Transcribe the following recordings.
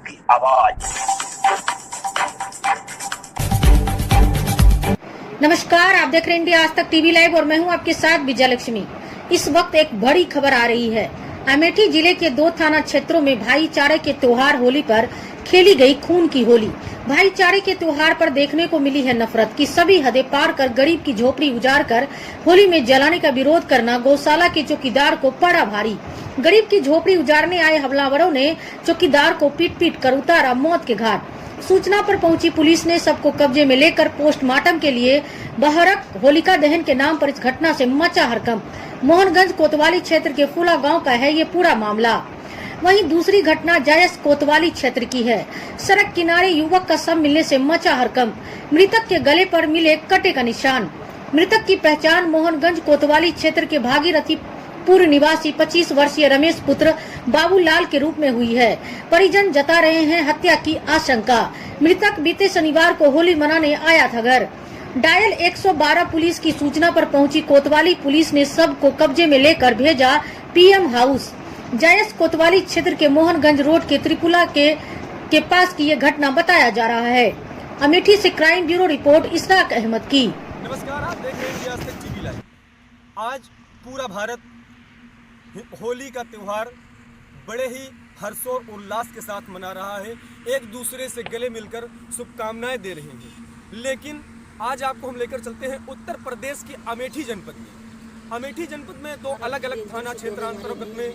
की आवाज। नमस्कार, आप देख रहे हैं इंडिया आज तक टीवी लाइव और मैं हूं आपके साथ विजय लक्ष्मी। इस वक्त एक बड़ी खबर आ रही है। अमेठी जिले के 2 थाना क्षेत्रों में भाईचारे के त्योहार होली पर खेली गई खून की होली। भाईचारे के त्योहार पर देखने को मिली है नफरत की सभी हदें पार कर गरीब की झोपड़ी उजाड़ कर होली में जलाने का विरोध करना गौशाला के चौकीदार को पड़ा भारी। गरीब की झोपड़ी उजाड़ने आए हमलावरों ने चौकीदार को पीट पीट कर उतारा मौत के घाट। सूचना पर पहुंची पुलिस ने सबको कब्जे में लेकर पोस्टमार्टम के लिए बहरक होलिका दहन के नाम पर इस घटना से मचा हड़कंप। मोहनगंज कोतवाली क्षेत्र के फूला गांव का है ये पूरा मामला। वहीं दूसरी घटना जायस कोतवाली क्षेत्र की है। सड़क किनारे युवक का शव मिलने से मचा हड़कंप। मृतक के गले पर मिले कटे का निशान। मृतक की पहचान मोहनगंज कोतवाली क्षेत्र के भागीरथी पूर्व निवासी 25 वर्षीय रमेश पुत्र बाबूलाल के रूप में हुई है। परिजन जता रहे हैं हत्या की आशंका। मृतक बीते शनिवार को होली मनाने आया था घर। डायल 112 पुलिस की सूचना पर पहुंची कोतवाली पुलिस ने सब को कब्जे में लेकर भेजा पीएम हाउस। जायस कोतवाली क्षेत्र के मोहनगंज रोड के त्रिपुला के पास की ये घटना बताया जा रहा है। अमेठी से crime bureau report Ishraq Ahmad की। नमस्कार, आप देख रहे हैं इंडिया आज तक टीवी लाइव। आज पूरा भारत होली का त्योहार बड़े ही हर्षों उल्लास के साथ मना रहा है, एक दूसरे से गले मिलकर शुभकामनाएं दे रहे हैं। लेकिन आज आपको हम लेकर चलते हैं उत्तर प्रदेश के अमेठी जनपद में। अमेठी जनपद में 2 अलग अलग थाना क्षेत्र अंतर्गत में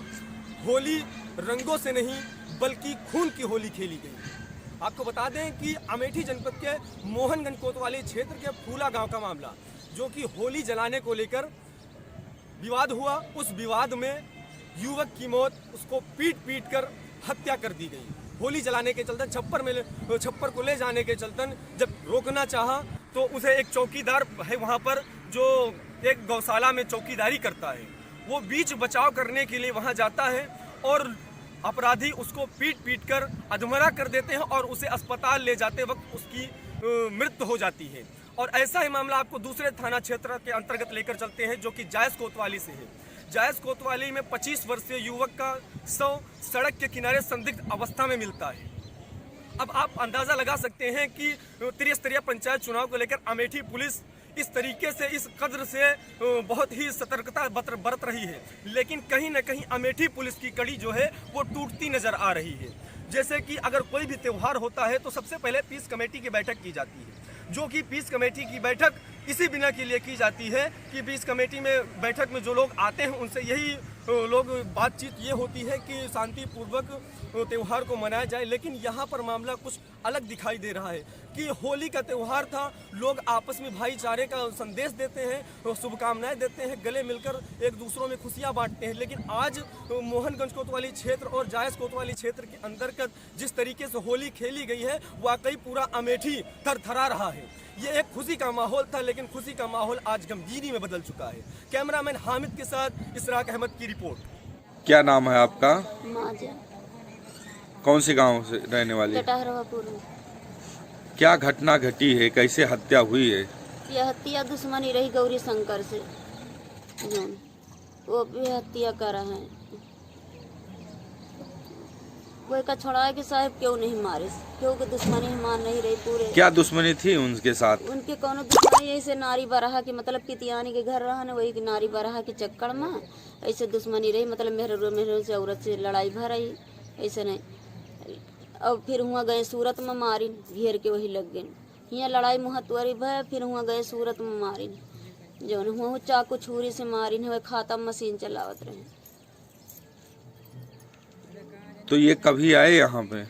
होली रंगों से नहीं बल्कि खून की होली खेली गई। आपको बता दें कि अमेठी जनपद के मोहनगंज कोतवाली क्षेत्र के फूला गांव का मामला, जो कि होली जलाने को लेकर विवाद हुआ, उस विवाद में युवक की मौत, उसको पीट पीट कर हत्या कर दी गई। होली जलाने के चलते छप्पर को ले जाने के चलते जब रोकना चाहा तो उसे एक चौकीदार है वहाँ पर जो एक गौशाला में चौकीदारी करता है, वो बीच बचाव करने के लिए वहाँ जाता है और अपराधी उसको पीट पीट कर अधमरा कर देते हैं और उसे अस्पताल ले जाते वक्त उसकी मृत्यु हो जाती है। और ऐसा ही मामला आपको दूसरे थाना क्षेत्र के अंतर्गत लेकर चलते हैं, जो कि जायस कोतवाली से है। जायस कोतवाली में 25 वर्षीय युवक का शव सड़क के किनारे संदिग्ध अवस्था में मिलता है। अब आप अंदाजा लगा सकते हैं कि त्रिस्तरीय पंचायत चुनाव को लेकर अमेठी पुलिस इस तरीके से, इस कद्र से बहुत ही सतर्कता बरत रही है, लेकिन कहीं न कहीं अमेठी पुलिस की कड़ी जो है वो टूटती नजर आ रही है। जैसे कि अगर कोई भी त्यौहार होता है तो सबसे पहले पीस कमेटी की बैठक की जाती है, जो कि पीस कमेटी की बैठक इसी बिना के लिए की जाती है कि पीस कमेटी में बैठक में जो लोग आते हैं उनसे यही लोग बातचीत ये होती है कि शांतिपूर्वक त्यौहार को मनाया जाए। लेकिन यहाँ पर मामला कुछ अलग दिखाई दे रहा है कि होली का त्यौहार था, लोग आपस में भाईचारे का संदेश देते हैं, शुभकामनाएं देते हैं, गले मिलकर एक दूसरों में खुशियाँ बांटते हैं। लेकिन आज मोहनगंज कोतवाली क्षेत्र और जायस कोतवाली क्षेत्र के अंतर्गत जिस तरीके से होली खेली गई है, वाकई पूरा अमेठी थरथरा रहा है। ये एक खुशी का माहौल था, लेकिन खुशी का माहौल आज गमगीनी में बदल चुका है। कैमरामैन हामिद के साथ इशराक अहमद की रिपोर्ट। क्या नाम है आपका? माजा। कौन से गांव से रहने वाली? कटहरवापुर में। क्या घटना घटी है, कैसे हत्या हुई है? यह हत्या दुश्मनी रही गौरी शंकर से, वो भी हत्या कर रहे हैं। कोई का छोड़ा कि साहब क्यों नहीं मारे, क्योंकि दुश्मनी मान नहीं रही पूरे। क्या दुश्मनी थी उनके साथ? उनके कोनो दुश्मनी ऐसे नारी बराहा की, मतलब कितियानी के घर रहा न, वही नारी बराहा के चक्कर में ऐसे दुश्मनी रही, मतलब मेहर से औरत से लड़ाई भरई ऐसे नहीं। अब फिर हुआ गए सूरत में मारिन, घेर के वही लग गए। यहाँ लड़ाई मुहत्वरी भय, फिर हुआ गए सूरत में मारिन, जो हुआ चाकू छुरी से मारिन है, खाता मशीन चलावत रहे। तो ये कभी आए यहाँ पे?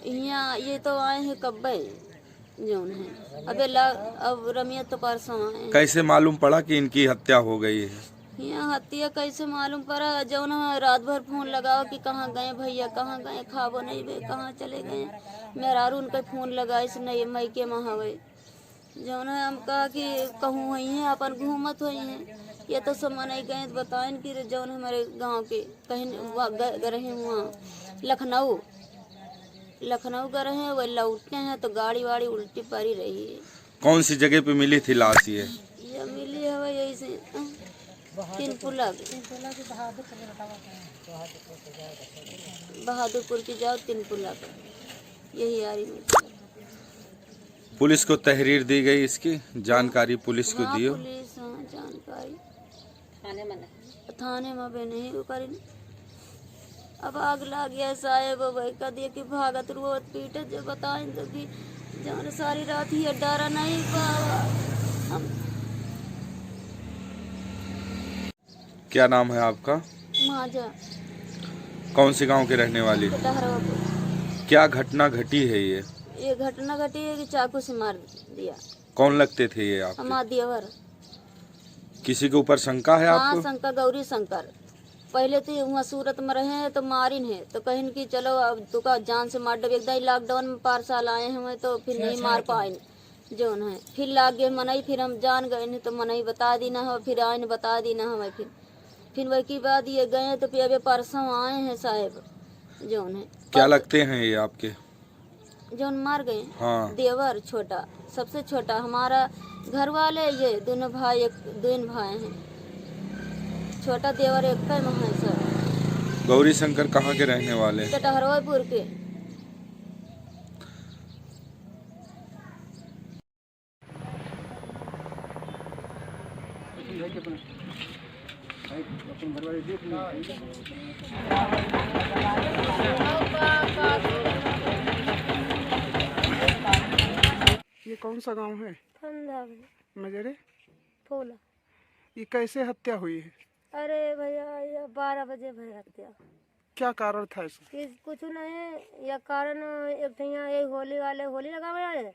यहाँ ये तो आए हैं कब जौन है, अब रमियत तो परसों आए। कैसे मालूम पड़ा कि इनकी हत्या हो गई है? यहाँ हत्या कैसे मालूम पड़ा, जौन रात भर फोन लगाओ कि कहाँ गए भैया, कहाँ गए, खाबो नहीं बे, कहाँ चले गए। मेहरारू उनका फोन लगा इस नहीं मैके में हवे, जौन है हम कहा कि कहूँ हुई हैं अपन घूमत हुई हैं, ये तो सब मनाई गए बताएं कि जौन हमारे गांव के कहीं रहे वहाँ लखनऊ का रहे, वही लौटते हैं तो गाड़ी वाड़ी उल्टी पड़ी रही है। कौन सी जगह पे मिली थी लाश? ये मिली है यही से तीन पुला बहादुरपुर की जाओ तीन पुला पर। यही आ रही। पुलिस को तहरीर दी गई, इसकी जानकारी पुलिस को हाँ, दियो। पुलिस हाँ जानकारी थाने में भी नहीं वो करी। अब आग लग गया साहेब, भाई का दिए कि भागत रोत पीटे जो बताएं तो कि जान सारी रात ही डरा नहीं पावा हम। क्या नाम है आपका? माजा कौन से गांव के रहने वाली? टहरवा। क्या घटना घटी है ये घटना घटी है कि चाकू से मार दिया। कौन लगते थे ये आपके? हमारा देवर। किसी के ऊपर शंका है हाँ आपको? शंकर, गौरी शंकर। पहले तो वहाँ सूरत में रहे हैं तो मारिन है तो कहीं कि चलो अब तो का जान से मार डब। एकदम लॉकडाउन में 5 साल आए हैं तो फिर नहीं मार पाए जोन है। फिर लाग गए मनई, फिर हम जान गए नहीं तो मनई बता दी ना हो, फिर आए ने बता दी ना हमें। फिर वही की बाद ये गए तो फिर अभी परसों आए हैं साहेब जोन है। क्या लगते हैं ये आपके? जोन मार गए हाँ। देवर छोटा, सबसे छोटा हमारा घर वाले, ये दोनों भाई हैं। छोटा देवर एक में है सर। गौरी शंकर कहाँ के रहने वाले? टहरवापुर के। ये कौन सा गांव है? मजरे फूला। ये कैसे हत्या हुई है? अरे भैया ये 12 बजे भई हत्या। क्या कारण था इसका? कुछ नहीं, या कारण एक ठिया एक होली वाले होली लगावे आए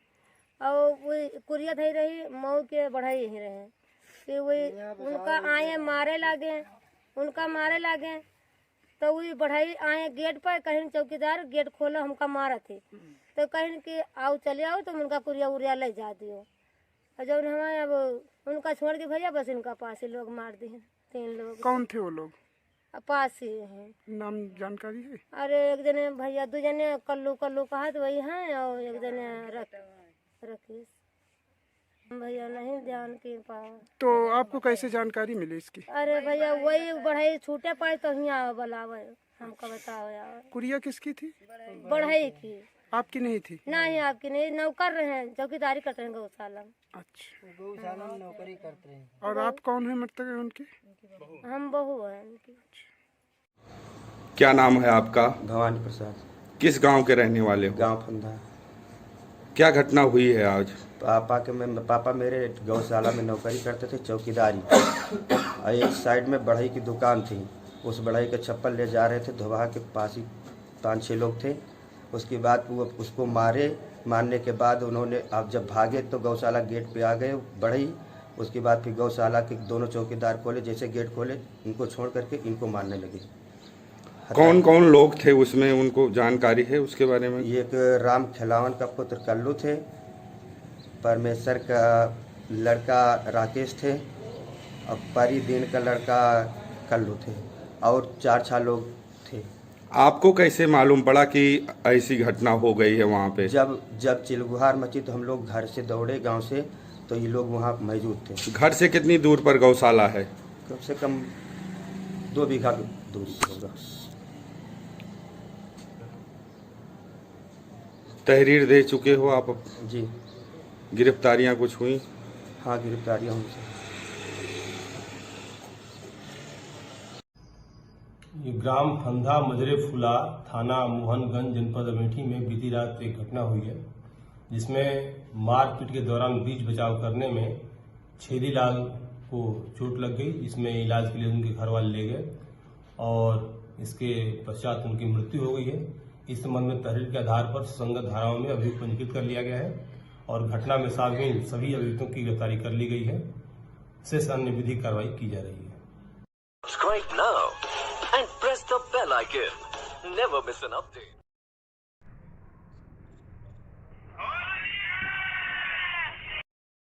और वही कुरिया थी रही मऊ के बढ़ाई ही रहे कि वही उनका आए मारे लागे तो वही बढ़ाई आए गेट पर। कहीं चौकीदार गेट खोला हमका मारा थी तो कहीं कि आओ चले आओ तो उनका कुरिया उरिया ले जा दियो। और जब हमारे अब उनका छोड़ के भैया बस इनका पास ही लोग मार दिए 3 लोग। कौन थे वो लोग? पास ही हैं। नाम जानकारी है? अरे एक जने भैया, 2 जने कल्लू कहा तो वही हैं और एक जने रकीस भैया नहीं ध्यान के पास। तो आपको कैसे जानकारी मिली इसकी? अरे भैया वही बढ़ाई छूटे पाए तो यहाँ बुलावे हमको बताओ यार। कुरिया किसकी थी? बढ़ाई की। आपकी नहीं थी? नहीं आपकी नहीं, नौकर रहे हैं, चौकीदारी करते हैं गौशाला में। अच्छा, गौशाला में नौकरी करते हैं। और आप कौन है मतलब उनके? हम बहू हैं उनकी। क्या नाम है आपका? भवानी प्रसाद। किस गांव के रहने वाले हो? गांव फंदा। क्या घटना हुई है आज? पापा मेरे गौशाला में नौकरी करते थे, चौकीदारी। और एक साइड में बढ़ई की दुकान थी, उस बढ़ई के छप्पर ले जा रहे थे, धोबा के पास ही 5-6 लोग थे। उसके बाद वो उसको मारने के बाद उन्होंने, अब जब भागे तो गौशाला गेट पे आ गए बढ़ई। उसके बाद फिर गौशाला के दोनों चौकीदार खोले, जैसे गेट खोले इनको छोड़ करके इनको मारने लगे। कौन कौन लोग थे उसमें, उनको जानकारी है उसके बारे में? एक राम खिलावन का पुत्र कल्लू थे, परमेश्वर का लड़का राकेश थे और परी दीन का लड़का कल्लू थे और 4 लोग थे। आपको कैसे मालूम पड़ा कि ऐसी घटना हो गई है वहाँ पे? जब चिलगुहार मची तो हम लोग घर से दौड़े गांव से, तो ये लोग वहाँ मौजूद थे। घर से कितनी दूर पर गौशाला है? कम से कम 2 बीघा दूरी होगा। तहरीर दे चुके हो आप? जी। गिरफ्तारियां कुछ हुई? हाँ, गिरफ्तारियाँ हुई सर। ये ग्राम फंदा मजरे फुला, थाना मोहनगंज, जनपद अमेठी में बीती रात एक घटना हुई है जिसमें मारपीट के दौरान बीच बचाव करने में छेदीलाल को चोट लग गई। इसमें इलाज के लिए उनके घर वाले ले गए और इसके पश्चात उनकी मृत्यु हो गई है। इस संबंध में तहरीर के आधार पर संगत धाराओं में अभियुक्त पंजीकृत कर लिया गया है और घटना में शामिल सभी अभियुक्तों की गिरफ्तारी कर ली गई है। शेष अन्य विधिक कार्रवाई की जा रही है। Subscribe now and press the bell icon. Never miss an update.